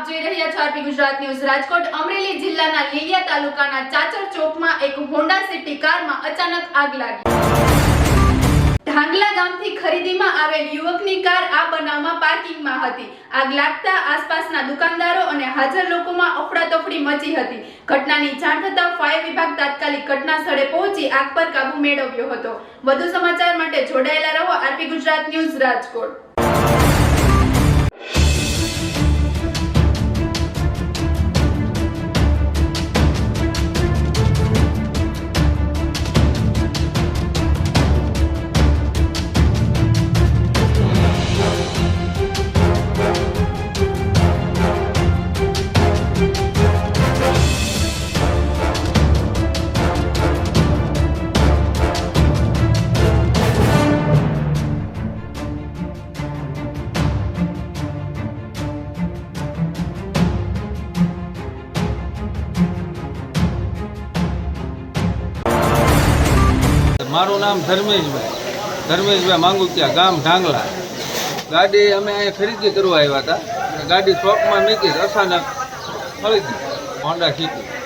જોઈ રહ્યા છો આરપી ગુજરાત ન્યૂઝ। રાજકોટ અમરેલી જિલ્લાના લીલિયા તાલુકાના ચાચર ચોકમાં એક હોન્ડા સિટી કારમાં અચાનક આગ લાગી। ઢાંગલા ગામથી ખરીદીમાં આવેલ યુવકની કાર આ બનાવમાં પાર્કિંગમાં હતી। આગ લાગતા આસપાસના દુકાનદારો અને હાજર લોકોમાં અફડાતફડી મચી હતી। ઘટનાની જાણ થતાં ફાયર વિભાગ તાત્કાલિક ઘટના સ્થળે પહોંચી આગ પર કાબુ મેળવ્યો હતો। વધુ સમાચાર માટે જોડાયેલા રહો આરપી ગુજરાત ન્યૂઝ રાજકોટ। મારું નામ ધર્મેશભાઈ માંગુકિયા, ગામ ઢાંગલા। ગાડી અમે અહીંયા ખરીદી કરવા આવ્યા હતા। ગાડી શોપમાં મૂકી અચાનક ફળી ગઈ હોન્ડા સિટી।